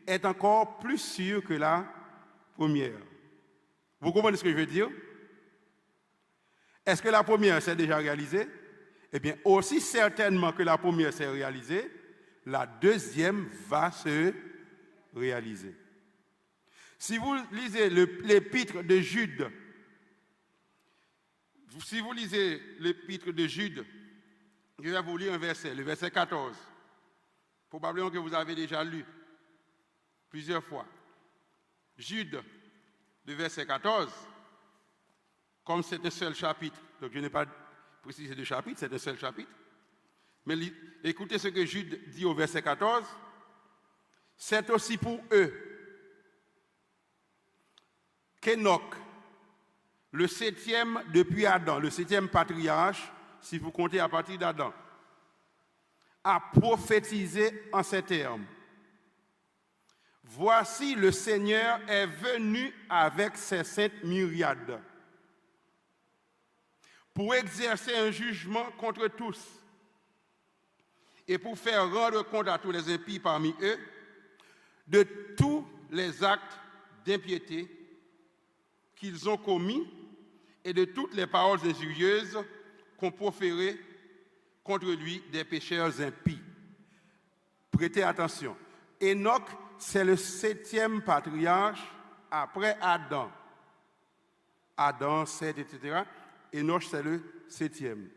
est encore plus sûre que la première. Vous comprenez ce que je veux dire? Est-ce que la première s'est déjà réalisée? Eh bien, aussi certainement que la première s'est réalisée, la deuxième va se réaliser. Si vous lisez l'épître de Jude, je vais vous lire un verset, le verset 14. Probablement que vous avez déjà lu plusieurs fois. Jude, le verset 14, comme c'est un seul chapitre, donc je n'ai pas précisé de chapitre, c'est un seul chapitre. Mais écoutez ce que Jude dit au verset 14. C'est aussi pour eux qu'Enoch, le septième depuis Adam, le septième patriarche, si vous comptez à partir d'Adam, a prophétisé en ces termes. Voici, le Seigneur est venu avec ses saintes myriades pour exercer un jugement contre tous et pour faire rendre compte à tous les impies parmi eux de tous les actes d'impiété qu'ils ont commis et de toutes les paroles injurieuses qu'ont proférées contre lui des pécheurs impies. Prêtez attention. Enoch, c'est le septième patriarche après Adam. Adam, Seth, etc. Enoch, c'est le septième.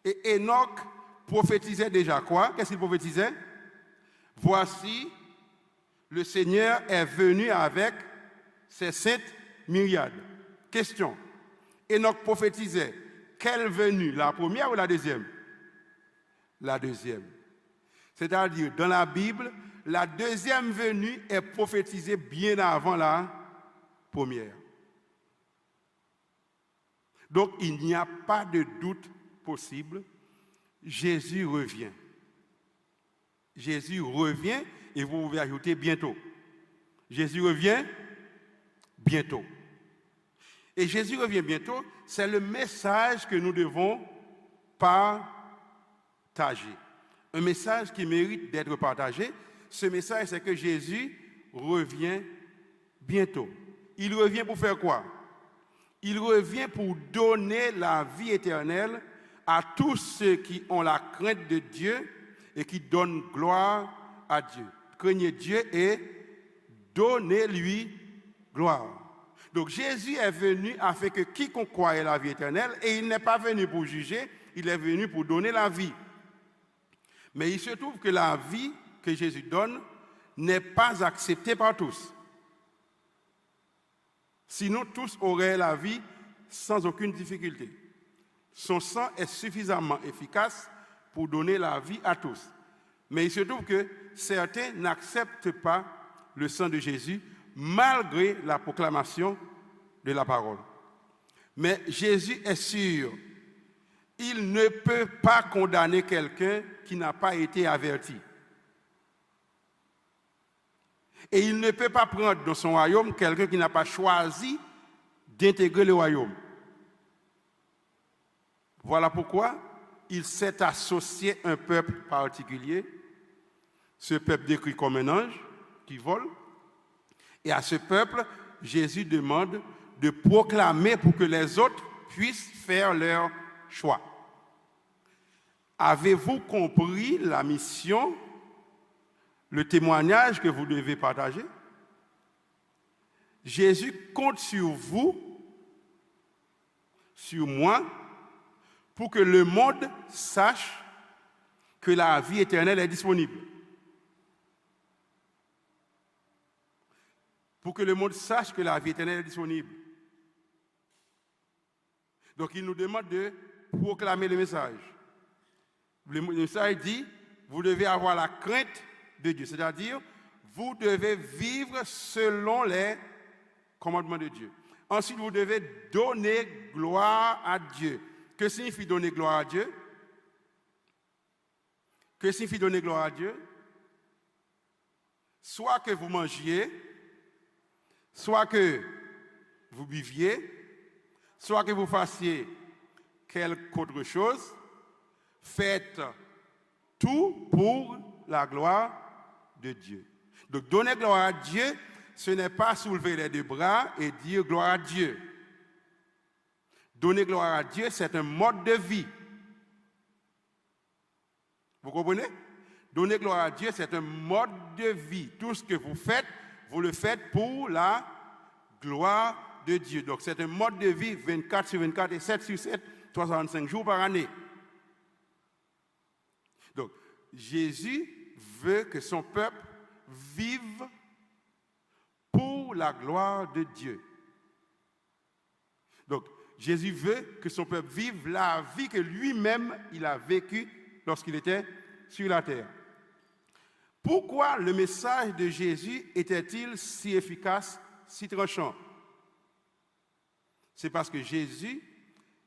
Et Enoch prophétisait déjà quoi? Qu'est-ce qu'il prophétisait? Voici, le Seigneur est venu avec ses saintes myriades. Question. Enoch prophétisait quelle venue? La première ou la deuxième? La deuxième. C'est-à-dire, dans la Bible, la deuxième venue est prophétisée bien avant la première. Donc, il n'y a pas de doute possible. Jésus revient. Jésus revient et vous pouvez ajouter bientôt. Jésus revient bientôt. Et Jésus revient bientôt, c'est le message que nous devons partager. Un message qui mérite d'être partagé. Ce message, c'est que Jésus revient bientôt. Il revient pour faire quoi? Il revient pour donner la vie éternelle à tous ceux qui ont la crainte de Dieu et qui donnent gloire à Dieu. Craignez Dieu et donnez-lui gloire. Donc Jésus est venu afin que quiconque croit ait la vie éternelle, et il n'est pas venu pour juger, il est venu pour donner la vie. Mais il se trouve que la vie que Jésus donne n'est pas acceptée par tous. Sinon, tous auraient la vie sans aucune difficulté. Son sang est suffisamment efficace pour donner la vie à tous. Mais il se trouve que certains n'acceptent pas le sang de Jésus malgré la proclamation de la parole. Mais Jésus est sûr, il ne peut pas condamner quelqu'un qui n'a pas été averti. Et il ne peut pas prendre dans son royaume quelqu'un qui n'a pas choisi d'intégrer le royaume. Voilà pourquoi il s'est associé à un peuple particulier, ce peuple décrit comme un ange qui vole. Et à ce peuple, Jésus demande de proclamer pour que les autres puissent faire leur choix. Avez-vous compris la mission, le témoignage que vous devez partager? Jésus compte sur vous, sur moi, pour que le monde sache que la vie éternelle est disponible. Pour que le monde sache que la vie éternelle est disponible. Donc il nous demande de proclamer le message. Le message dit, vous devez avoir la crainte de Dieu, c'est-à-dire, vous devez vivre selon les commandements de Dieu. Ensuite, vous devez donner gloire à Dieu. Que signifie donner gloire à Dieu? Que signifie donner gloire à Dieu? Soit que vous mangiez, soit que vous buviez, soit que vous fassiez quelque autre chose, faites tout pour la gloire de Dieu. Donc donner gloire à Dieu, ce n'est pas soulever les deux bras et dire gloire à Dieu. Donner gloire à Dieu, c'est un mode de vie. Vous comprenez? Donner gloire à Dieu, c'est un mode de vie. Tout ce que vous le faites pour la gloire de Dieu. Donc c'est un mode de vie 24 sur 24 et 7 sur 7, 365 jours par année. Donc Jésus veut que son peuple vive pour la gloire de Dieu. Donc Jésus veut que son peuple vive la vie que lui-même il a vécue lorsqu'il était sur la terre. Pourquoi le message de Jésus était-il si efficace, si tranchant? C'est parce que Jésus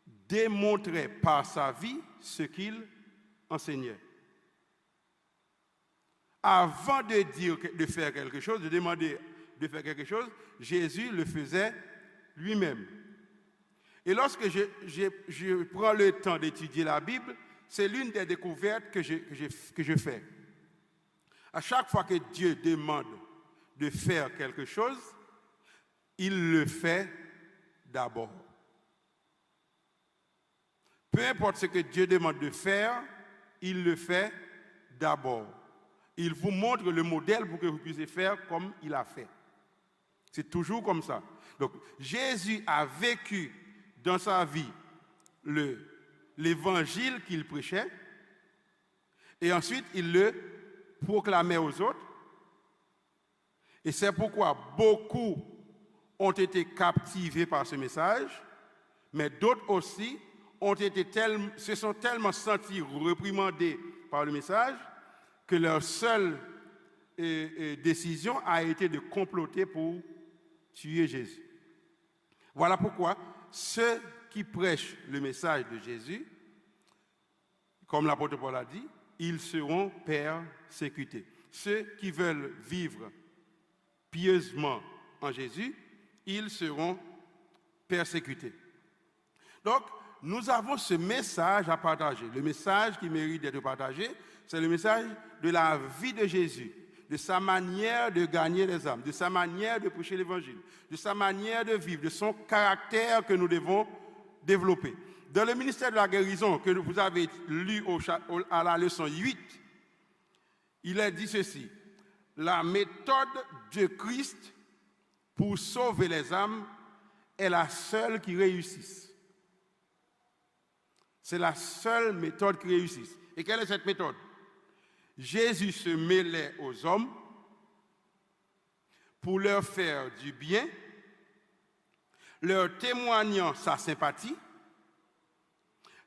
démontrait par sa vie ce qu'il enseignait. Avant de dire de faire quelque chose, de demander de faire quelque chose, Jésus le faisait lui-même. Et lorsque je prends le temps d'étudier la Bible, c'est l'une des découvertes que je fais. À chaque fois que Dieu demande de faire quelque chose, il le fait d'abord. Peu importe ce que Dieu demande de faire, il le fait d'abord. Il vous montre le modèle pour que vous puissiez faire comme il a fait. C'est toujours comme ça. Donc, Jésus a vécu dans sa vie l'évangile qu'il prêchait et ensuite il le proclamait aux autres. Et c'est pourquoi beaucoup ont été captivés par ce message, mais d'autres aussi se sont tellement sentis réprimandés par le message que leur seule décision a été de comploter pour tuer Jésus. Voilà pourquoi ceux qui prêchent le message de Jésus, comme l'apôtre Paul a dit, ils seront persécutés. Ceux qui veulent vivre pieusement en Jésus, ils seront persécutés. Donc, nous avons ce message à partager. Le message qui mérite d'être partagé, c'est le message de la vie de Jésus, de sa manière de gagner les âmes, de sa manière de prêcher l'évangile, de sa manière de vivre, de son caractère que nous devons développer. Dans le ministère de la guérison que vous avez lu à la leçon 8, il est dit ceci: la méthode de Christ pour sauver les âmes est la seule qui réussisse. C'est la seule méthode qui réussisse. Et quelle est cette méthode? Jésus se mêlait aux hommes pour leur faire du bien, leur témoignant sa sympathie,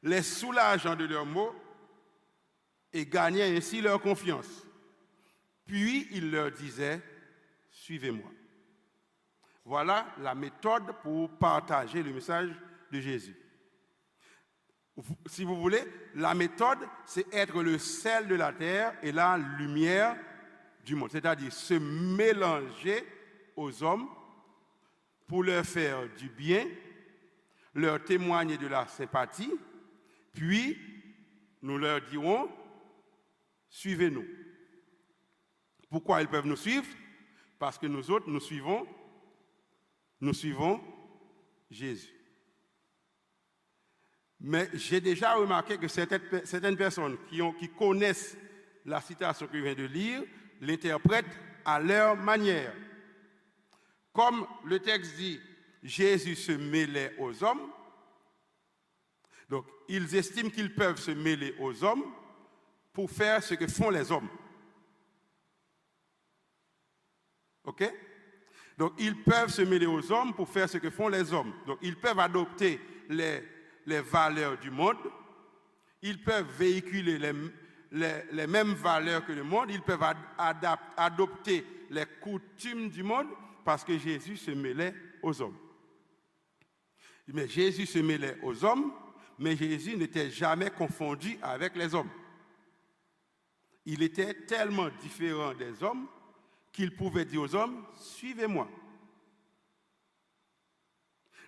les soulageant de leurs maux et gagnant ainsi leur confiance. Puis il leur disait: suivez-moi. Voilà la méthode pour partager le message de Jésus. Si vous voulez, la méthode, c'est être le sel de la terre et la lumière du monde. C'est-à-dire se mélanger aux hommes pour leur faire du bien, leur témoigner de la sympathie, puis nous leur dirons: suivez-nous. Pourquoi ils peuvent nous suivre? Parce que nous autres, nous suivons Jésus. Mais j'ai déjà remarqué que certaines personnes qui connaissent la citation que je viens de lire l'interprètent à leur manière. Comme le texte dit, Jésus se mêlait aux hommes, donc ils estiment qu'ils peuvent se mêler aux hommes pour faire ce que font les hommes. OK? Donc ils peuvent se mêler aux hommes pour faire ce que font les hommes. Donc ils peuvent adopter les valeurs du monde, ils peuvent véhiculer les mêmes valeurs que le monde, ils peuvent adopter les coutumes du monde parce que Jésus se mêlait aux hommes. Mais Jésus se mêlait aux hommes, mais Jésus n'était jamais confondu avec les hommes. Il était tellement différent des hommes qu'il pouvait dire aux hommes: suivez-moi.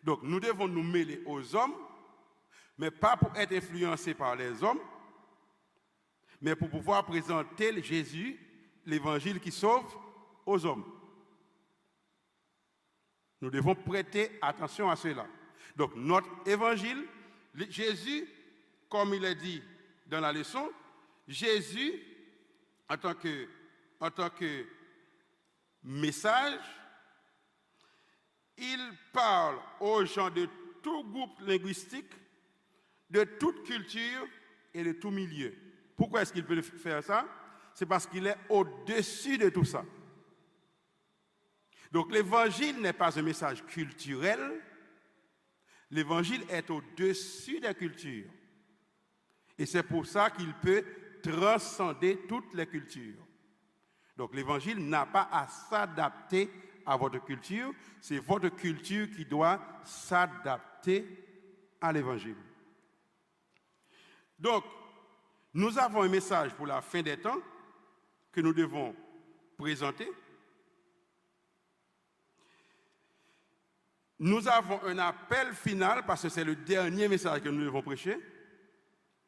Donc nous devons nous mêler aux hommes, mais pas pour être influencés par les hommes, mais pour pouvoir présenter Jésus, l'évangile qui sauve, aux hommes. Nous devons prêter attention à cela. Donc, notre évangile, Jésus, comme il est dit dans la leçon, Jésus, en tant que message, il parle aux gens de tout groupe linguistique, de toute culture et de tout milieu. Pourquoi est-ce qu'il peut faire ça? C'est parce qu'il est au-dessus de tout ça. Donc l'évangile n'est pas un message culturel, l'évangile est au-dessus des cultures. Et c'est pour ça qu'il peut transcender toutes les cultures. Donc l'évangile n'a pas à s'adapter à votre culture, c'est votre culture qui doit s'adapter à l'évangile. Donc, nous avons un message pour la fin des temps que nous devons présenter. Nous avons un appel final parce que c'est le dernier message que nous devons prêcher.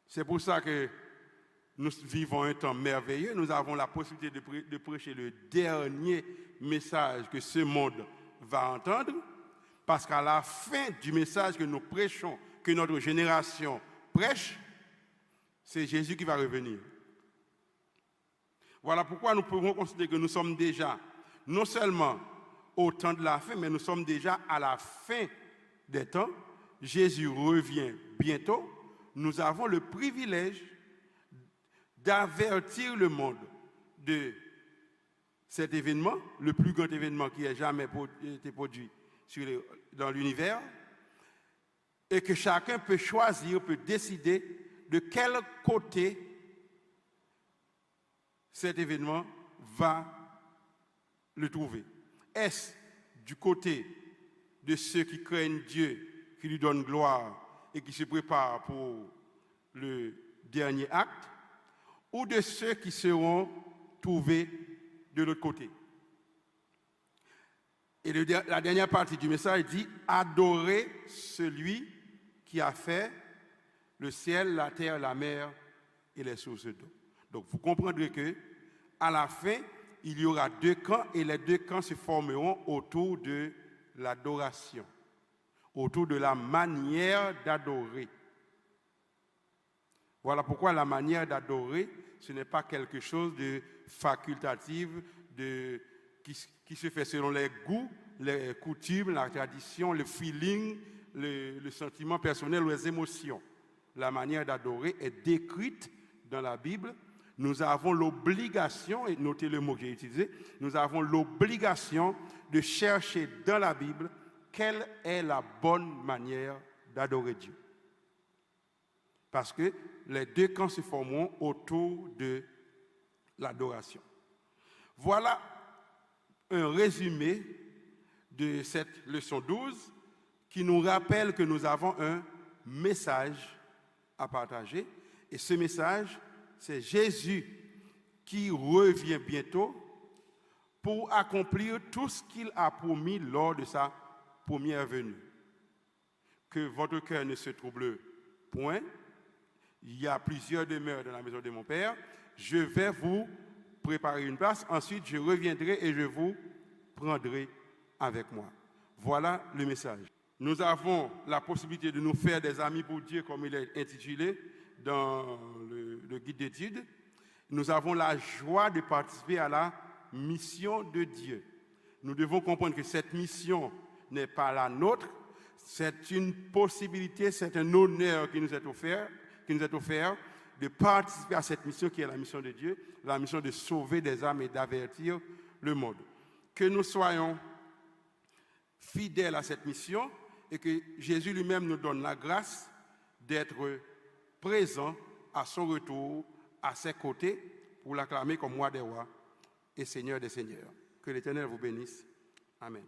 C'est pour ça que nous vivons un temps merveilleux. Nous avons la possibilité de prêcher le dernier message que ce monde va entendre. Parce qu'à la fin du message que nous prêchons, que notre génération prêche, c'est Jésus qui va revenir. Voilà pourquoi nous pouvons considérer que nous sommes déjà, non seulement au temps de la fin, mais nous sommes déjà à la fin des temps. Jésus revient bientôt. Nous avons le privilège d'avertir le monde de cet événement, le plus grand événement qui ait jamais été produit dans l'univers, et que chacun peut choisir, peut décider de quel côté cet événement va le trouver. Est-ce du côté de ceux qui craignent Dieu, qui lui donnent gloire et qui se préparent pour le dernier acte, ou de ceux qui seront trouvés de l'autre côté? Et la dernière partie du message dit « Adorez celui qui a fait le ciel, la terre, la mer et les sources d'eau. » Donc vous comprendrez que à la fin, il y aura deux camps et les deux camps se formeront autour de l'adoration, autour de la manière d'adorer. Voilà pourquoi la manière d'adorer, ce n'est pas quelque chose de facultatif, qui se fait selon les goûts, les coutumes, la tradition, le feeling, le sentiment personnel ou les émotions. La manière d'adorer est décrite dans la Bible. Nous avons l'obligation, et notez le mot que j'ai utilisé, nous avons l'obligation de chercher dans la Bible quelle est la bonne manière d'adorer Dieu. Parce que les deux camps se formeront autour de l'adoration. Voilà un résumé de cette leçon 12 qui nous rappelle que nous avons un message à partager. Et ce message, c'est Jésus qui revient bientôt pour accomplir tout ce qu'il a promis lors de sa première venue. Que votre cœur ne se trouble point. Il y a plusieurs demeures dans la maison de mon Père. Je vais vous préparer une place. Ensuite, je reviendrai et je vous prendrai avec moi. Voilà le message. Nous avons la possibilité de nous faire des amis pour Dieu, comme il est intitulé dans le guide d'études. Nous avons la joie de participer à la mission de Dieu. Nous devons comprendre que cette mission n'est pas la nôtre. C'est une possibilité, c'est un honneur qui nous est offert de participer à cette mission qui est la mission de Dieu, la mission de sauver des âmes et d'avertir le monde. Que nous soyons fidèles à cette mission et que Jésus lui-même nous donne la grâce d'être présent à son retour, à ses côtés, pour l'acclamer comme roi des rois et Seigneur des seigneurs. Que l'Éternel vous bénisse. Amen.